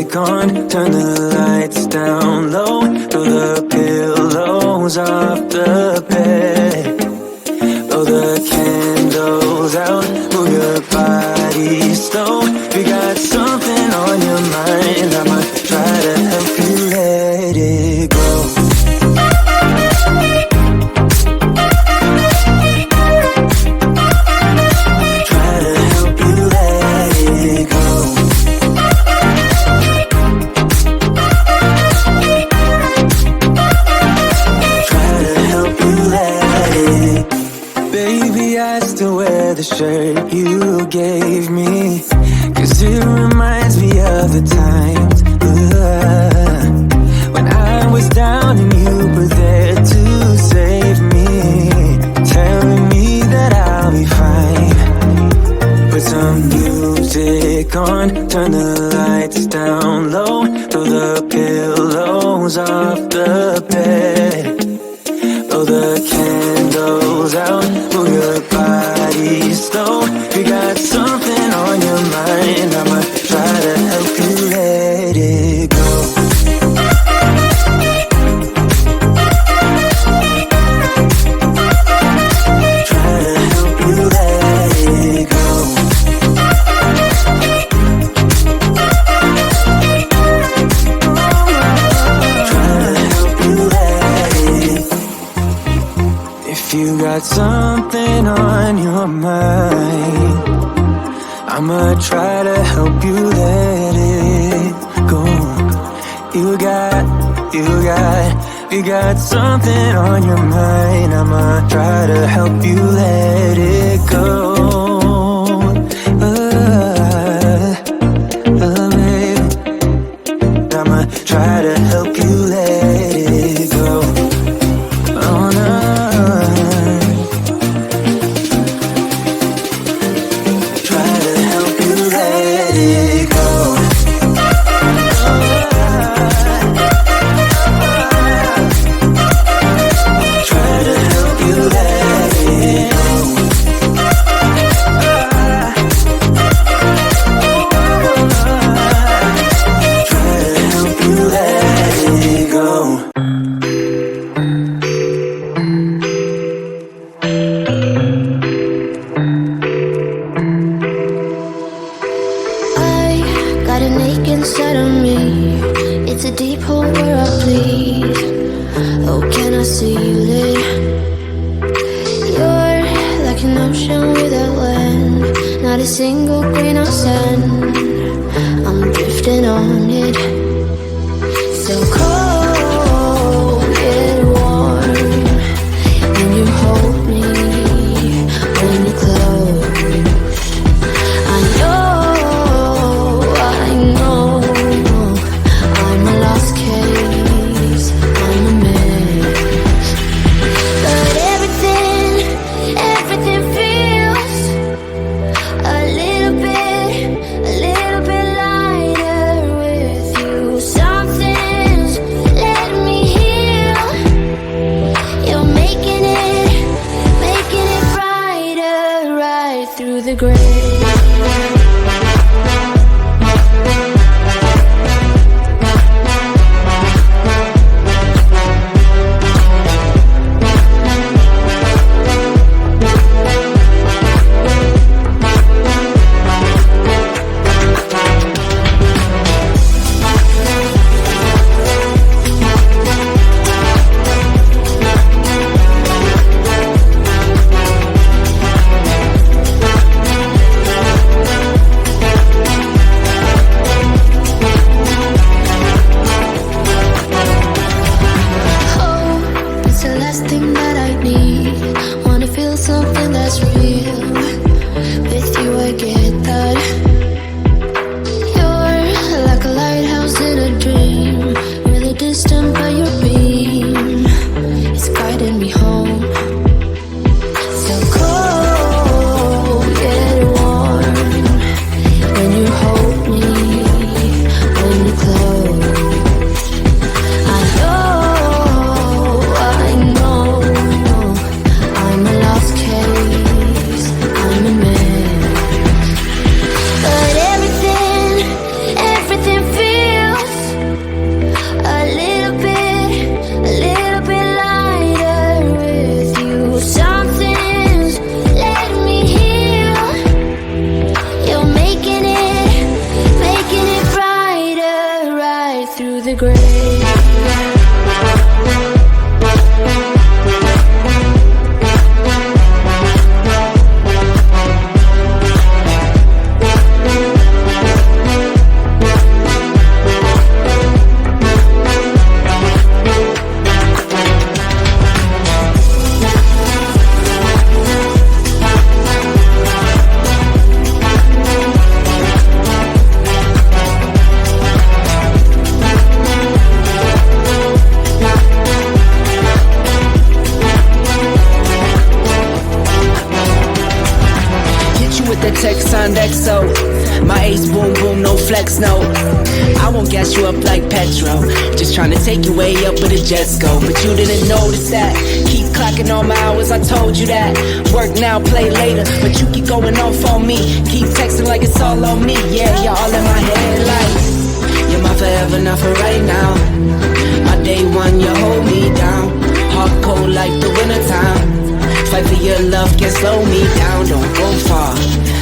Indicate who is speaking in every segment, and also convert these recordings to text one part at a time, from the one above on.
Speaker 1: gone. Turn the lights down low, throw the pillows off the bed, blow the candles out, move your body slow. You got something on your mind, I'ma try to help you let it go. The shirt you gave me, 'cause it reminds me of the times when I was down and you were there to save me, telling me that I'll be fine. Put some music on, turn the lights down low, throw the pillows off the bed, blow the candles out, move your body slow. You got something on your mind, I'ma try to help you let it go. Try to help you let it go. Try to help you let it go. If you got something on your mind, I'ma try to help you let it go. You got something on your mind, I'ma try to help you let it go. Baby, I'ma try to help you let it go. Oh no.
Speaker 2: Inside of me, it's a deep hole where I bleed. Oh, can I see you there? You're like an ocean without land, not a single grain of sand. I'm drifting on it, so cold yet warm. When you hold me, when you close, I know. A little bit lighter with you. through the grave.
Speaker 3: Text on XO, my ace boom boom, no flex, no. I won't gas you up like petrol, just trying to take you way up where the jets go. But you didn't notice that. Keep clocking all my hours, I told you that. Work now, play later, but you keep going off on me. Keep texting like it's all on me. Yeah, you're all in my head like you're my forever, not for right now. My day one, you hold me down. Hard cold like the wintertime. Fight for your love, can't slow me down, don't go far.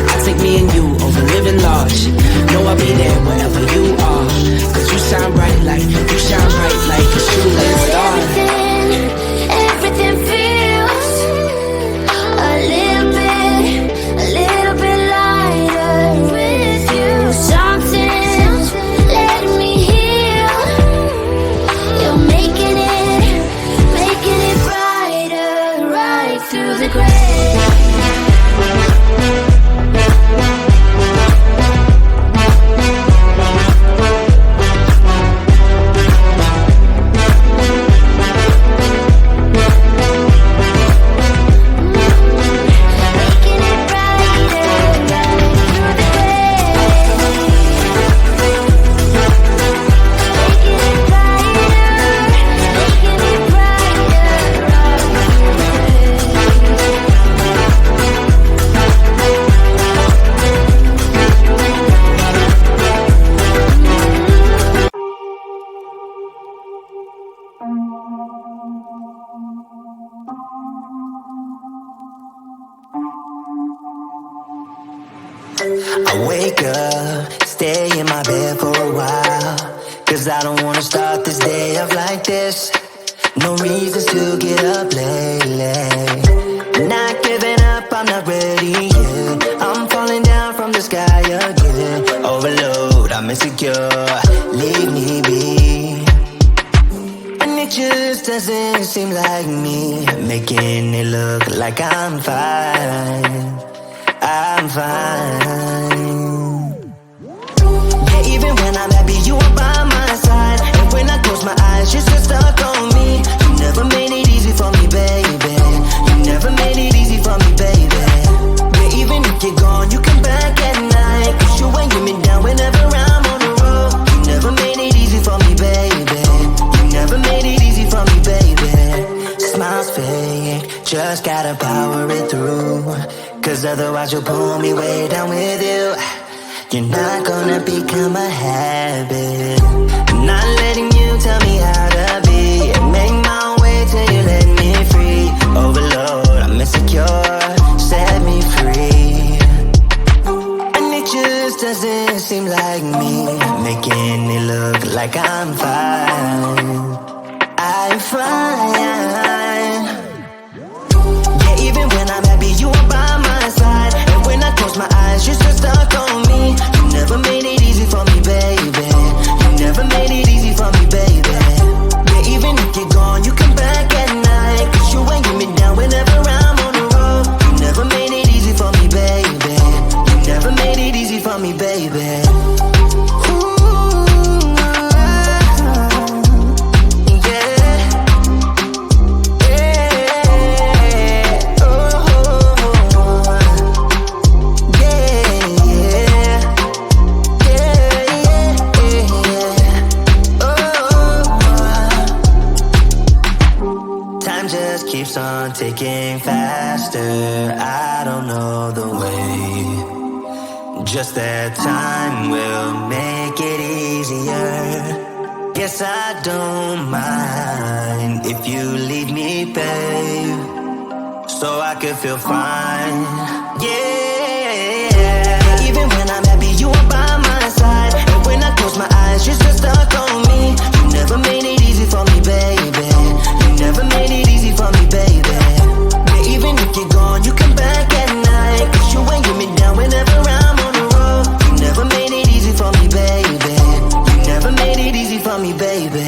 Speaker 3: I take me and you over living large. Know I'll be there wherever you are. Cause you shine bright like, you shine bright like a shooting star.
Speaker 2: Everything feels a little bit lighter with you. Something's letting me heal. You're making it brighter right through the grave.
Speaker 1: I wake up, stay in my bed for a while, cause I don't wanna start this day off like this. No reasons to get up lately. Not giving up, I'm not ready yet. I'm falling down from the sky again. Overload, I'm insecure, leave me be. And it just doesn't seem like me, making it look like I'm fine. I'm fine. Yeah, even when I'm happy, you are by my side. And when I close my eyes, you're still stuck on me. You never made it easy for me, baby. You never made it easy for me, baby. Yeah, even if you're gone, you come back at night. Cause you ain't get me down whenever I'm on the road. You never made it easy for me, baby. You never made it easy for me, baby. Smiles fake, just gotta power it through. Cause otherwise you'll pull me way down with you. You're not gonna become a habit. I'm not letting you tell me how to be. Make my own way till you let me free. Overload, I'm insecure, set me free. And it just doesn't seem like me, making it look like I'm fine. I'm fine. Yeah, even when I'm happy, you are by my side. And when I close my eyes, you're still stuck on me. You never made it easy for me, baby. You never made it easy for me, baby. Yeah, even if you're gone, you come back at night. Cause you ain't get me down whenever I'm on the road. You never made it easy for me, baby. You never made it easy for me, baby. Keeps on ticking faster. I don't know the way, just that time will make it easier. Guess I don't mind if you leave me, babe, so I could feel fine. Yeah, even when I'm happy, you are by my side. And when I close my eyes, you're just stuck on me. You never made it easy for me, baby. You never made it easy for me, baby. But even if you're gone, you come back at night. Cause you ain't get me down whenever I'm on the road. You never made it easy for me, baby. You never made it easy for me, baby.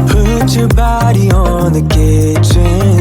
Speaker 1: Put your body on the kitchen